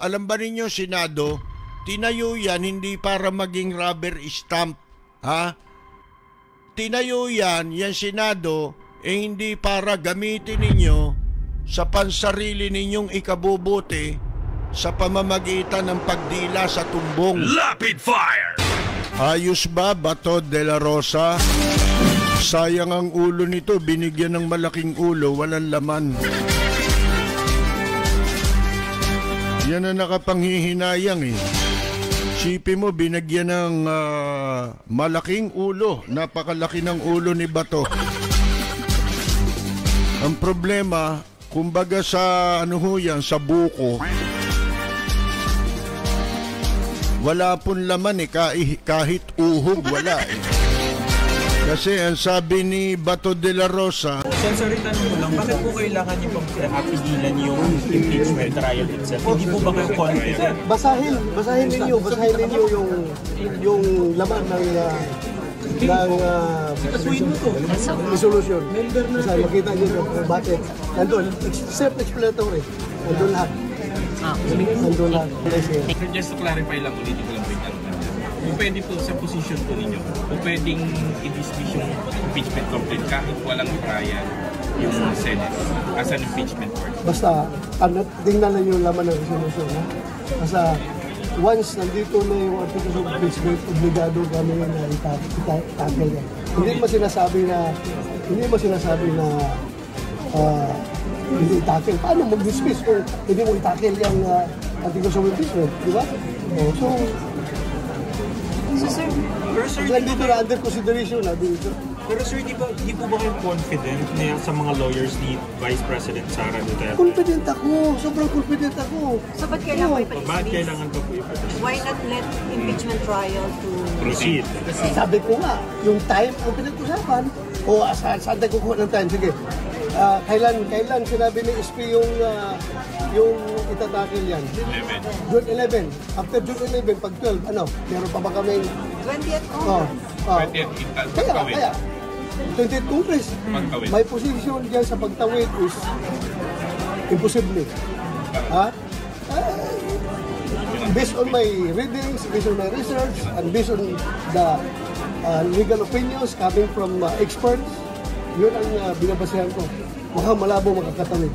alam ba ninyo, Senado, tinayo yan hindi para maging rubber stamp. Ha? Tinayo yan Senado, hindi para gamitin ninyo sa pansarili ninyong ikabubuti sa pamamagitan ng pagdila sa tumbong. Rapid fire! Ayos ba, Bato de la Rosa? Sayang ang ulo nito, binigyan ng malaking ulo, walang laman. Yan ang nakapanghihinayang eh. Sipi mo, binigyan ng malaking ulo, napakalaki ng ulo ni Bato. Ang problema, kumbaga sa sa buko, wala pong laman eh, kahit uhog wala eh. Kasi ang sabi ni Bato de la Rosa, sorry, tanong mo lang, bakit po kailangan niyo pang apigilan yung impeachment trial itself? Hindi po ba kayo confident? Basahin ninyo yung laman ng resolution. Kasi makita niyo kung bakit. Nandun, self-explanatory. Nandun lahat. Nandun lahat. Just to clarify lang, ulitin ko lang po yung tanong. Kung pwede po sa position po ninyo, kung pwedeng i-dismiss yung impeachment complaint kahit walang trial yung Senate as an impeachment court. Basta, tingnan lang yung laman ng resolution. Basta, once nandito na yung articles of impeachment, obligado kami na i-tackle yan. Hindi mo sinasabi na hindi i-tackle. Paano mag-dismiss kung hindi mo i-tackle yung articles of impeachment? Di ba? So sir, nandito na under consideration na dito. Pero sir, di po ba kayo confident na sa mga lawyers ni Vice President Sara Duterte? Confident ako. Sobrang confident ako. So ba't kailangan pa Bakit kailangan pa po i-dismiss? Why not let impeachment trial to Proceed. Sabi ko nga, yung time ang pinag-usapan, o saan tayo kukuha ng time? Sige. Kailan sinabi ni SP yung itatakil yan? 11. June 11. After June 11, pag 12, meron pa ba kami? 20th Kaya, 20th Congress. Pagtawid. May position dyan sa pagtawid is imposible. Based on my readings, based on my research, and based on the legal opinions coming from experts, yun ang binabasehan ko. Mukhang malabo makakatawid.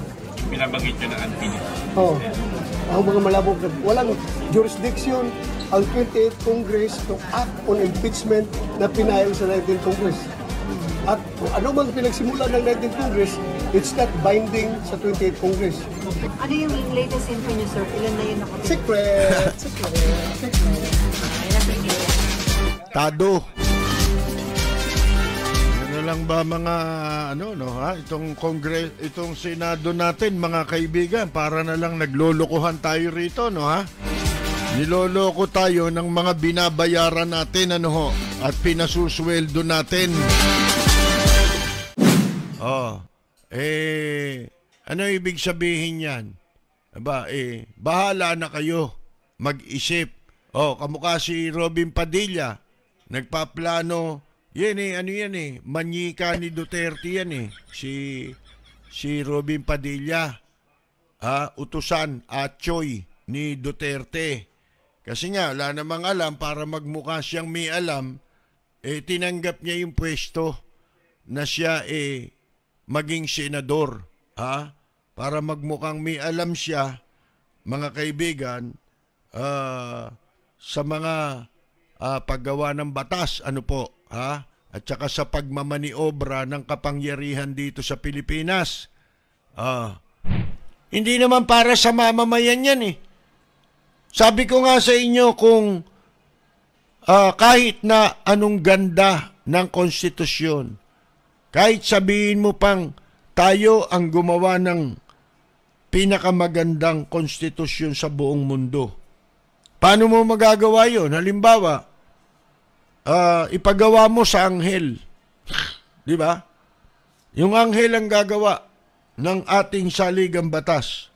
Binabanggit nyo na unfinished. Oo. Ang mga malabo, walang jurisdiction ang 28th Congress to act on impeachment na pinayang sa 19th Congress. At kung ano mang pinagsimula ng 19th Congress, it's not binding sa 28th Congress. Ano yung latest info niyo, sir? Ilan na yun nakapit? Secret! Tado. Ano lang ba mga itong Senado natin, mga kaibigan, para na lang naglolokohan tayo rito, Niloloko tayo ng mga binabayaran natin, at pinasusweldo natin. Ano ibig sabihin yan? Bahala na kayo mag-isip. Kamukha si Robin Padilla, nagpaplano. Manyika ni Duterte yan si Robin Padilla. Utusan at Choy ni Duterte. Kasi nga, wala namang alam, para magmukha siyang may alam, tinanggap niya yung pwesto na siya maging senador. Para magmukhang may alam siya, mga kaibigan, sa mga paggawa ng batas, at saka sa pagmamaniobra ng kapangyarihan dito sa Pilipinas. Hindi naman para sa mamamayan yan Sabi ko nga sa inyo, kung kahit na anong ganda ng konstitusyon, kahit sabihin mo pang tayo ang gumawa ng pinakamagandang konstitusyon sa buong mundo, paano mo magagawa yun? Halimbawa, ipagawa mo sa anghel. Di ba? Yung anghel ang gagawa ng ating saligang batas.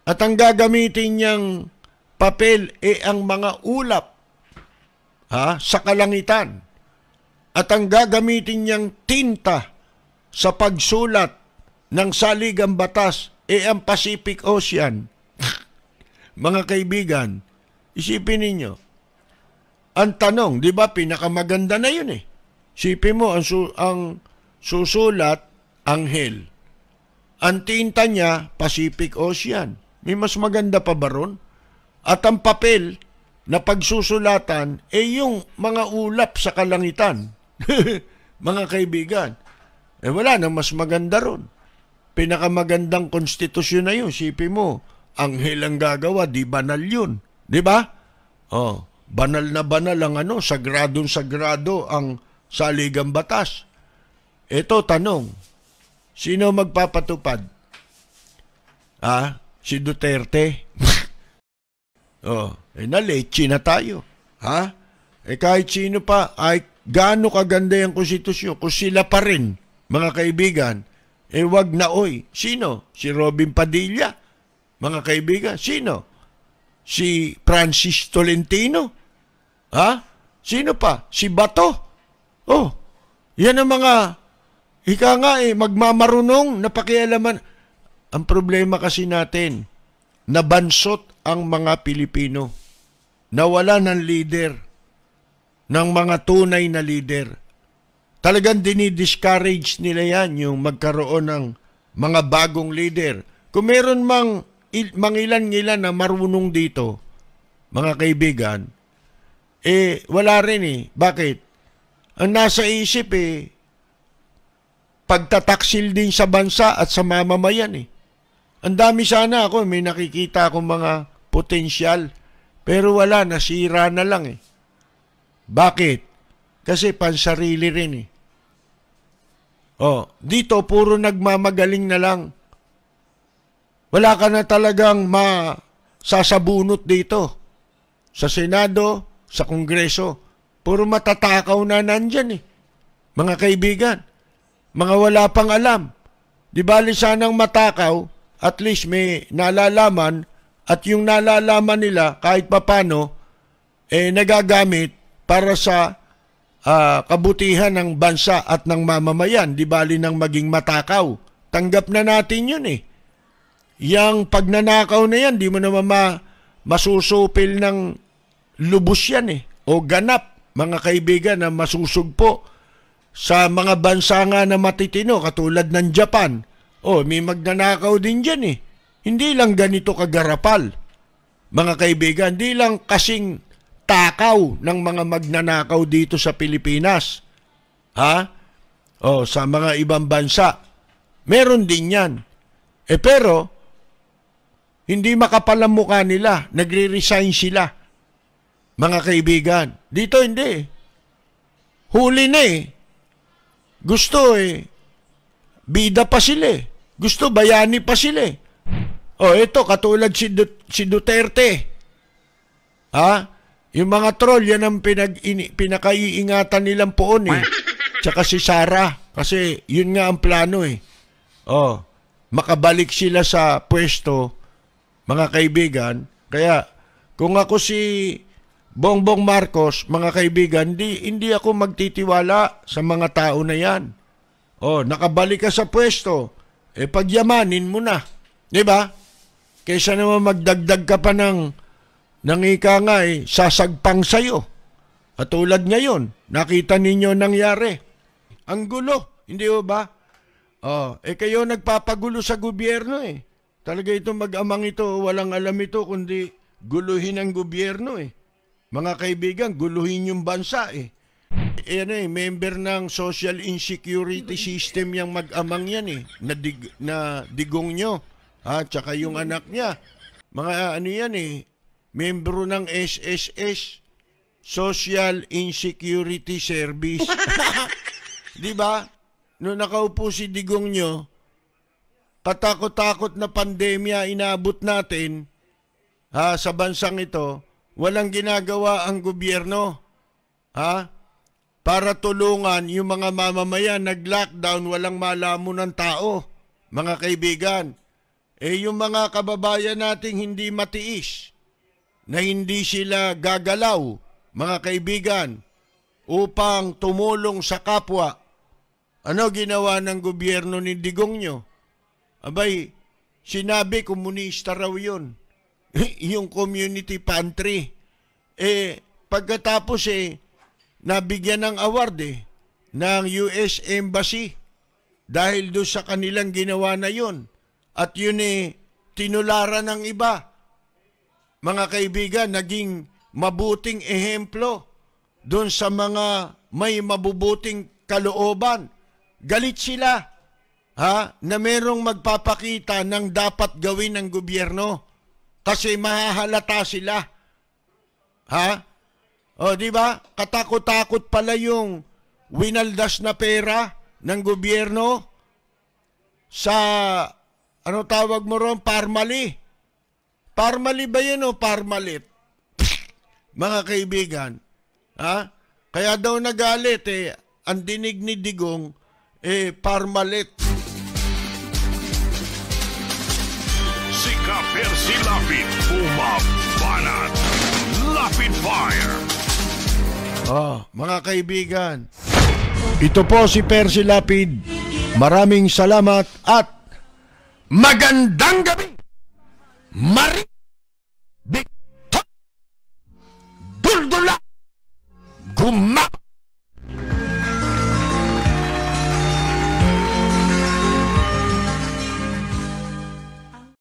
At ang gagamitin niyang papel ang mga ulap sa kalangitan. At ang gagamitin niyang tinta sa pagsulat ng saligang batas ang Pacific Ocean. mga kaibigan, isipin ninyo, ang tanong, di ba, pinakamaganda na yun eh. Isipin mo, ang susulat, Anghel. Ang tinta niya, Pacific Ocean. May mas maganda pa ba ron? At ang papel na pagsusulatan, yung mga ulap sa kalangitan. Mga kaibigan. Wala na mas maganda ron. Pinakamagandang konstitusyon na yun. Isipin mo, Anghel ang gagawa, di banal yun. Di ba? Banal na banal ang sagradong sagrado ang saligang batas. Ito, tanong, sino magpapatupad? Si Duterte? Nalechi na tayo. Kahit sino pa, gaano kaganda yung konstitusyon, kung sila pa rin, mga kaibigan, wag na Sino? Si Robin Padilla? Mga kaibigan, sino? Si Francis Tolentino? Sino pa? Si Bato? Yan ang mga, magmamarunong na pakialaman. Ang problema kasi natin, nabansot ang mga Pilipino. Nawala ng leader, ng mga tunay na leader. Talagang dinidiscourage nila yan, yung magkaroon ng mga bagong leader. Kung meron mangilan-ngilan na marunong dito, mga kaibigan, wala rin Bakit? Ang nasa isip pagtataksil din sa bansa at sa mamamayan Ang dami sana may nakikita akong mga potensyal, pero wala, nasira na lang Bakit? Kasi pansarili rin dito puro nagmamagaling na lang. Wala ka na talagang masasabunot dito. Sa Senado, sa Kongreso, puro matatakaw na nandyan Mga kaibigan, mga wala pang alam. Di bali sanang matakaw, at least may nalalaman, at yung nalalaman nila, kahit papano, nagagamit para sa kabutihan ng bansa at ng mamamayan. Di bali nang maging matakaw. Tanggap na natin yun Yang pagnanakaw na yan, di mo naman masusupil ng lubos yan O ganap, mga kaibigan, na masusugpo sa mga bansa nga na matitino, katulad ng Japan. May magnanakaw din dyan Hindi lang ganito kagarapal, mga kaibigan. Hindi lang kasing takaw ng mga magnanakaw dito sa Pilipinas. Sa mga ibang bansa. Meron din yan. Pero, hindi makapal ang mukha nila. Nagre-resign sila. Mga kaibigan. Dito hindi. Huli na Gusto bida pa sila Gusto bayani pa sila ito, katulad si Duterte. Yung mga troll, yan ang pinakaiingatan nilang poon Tsaka si Sara. Kasi yun nga ang plano makabalik sila sa pwesto, mga kaibigan. Kaya, kung ako si Bongbong Marcos, mga kaibigan, hindi ako magtitiwala sa mga tao na yan. Nakabalik ka sa pwesto, pagyamanin mo na. Diba? Kaysa naman magdagdag ka pa ng ika nga sasagpang sa'yo. At tulad ngayon, nakita ninyo nangyari. Ang gulo, hindi ba? Kayo nagpapagulo sa gobyerno Talaga itong mag-amang ito, walang alam ito, kundi guluhin ang gobyerno Mga kaibigan, guluhin yung bansa member ng social insecurity system yung mag-amang yan na digong nyo. Tsaka yung anak niya. Mga yan membro ng SSS, Social Insecurity Service. Di ba? Noong nakaupo si digong nyo, patakot-takot na pandemya inaabot natin sa bansang ito, walang ginagawa ang gobyerno. Para tulungan yung mga mamamayan, nag-lockdown, walang malamon ng tao. Mga kaibigan, yung mga kababayan nating hindi matiis, na hindi sila gagalaw, mga kaibigan, upang tumulong sa kapwa. Ano ginawa ng gobyerno ni digong nyo? Abay, sinabi komunista raw yun. yung community pantry. Pagkatapos nabigyan ng award ng US Embassy dahil doon sa kanilang ginawa na yun. At yun tinularan ng iba. Mga kaibigan, naging mabuting ehemplo doon sa mga may mabubuting kalooban. Galit sila na merong magpapakita ng dapat gawin ng gobyerno kasi mahahalata sila. Di ba? Katakot-takot pala yung winaldas na pera ng gobyerno sa ano tawag mo ron? Parmali. Parmali ba yun o parmalit? Mga kaibigan, kaya daw nagalit ang dinig ni Digong parmalit. Si Ka-Percy Lapid, bumabanat. Lapid Fire. Mga kaibigan, ito po si Percy Lapid. Maraming salamat at magandang gabi.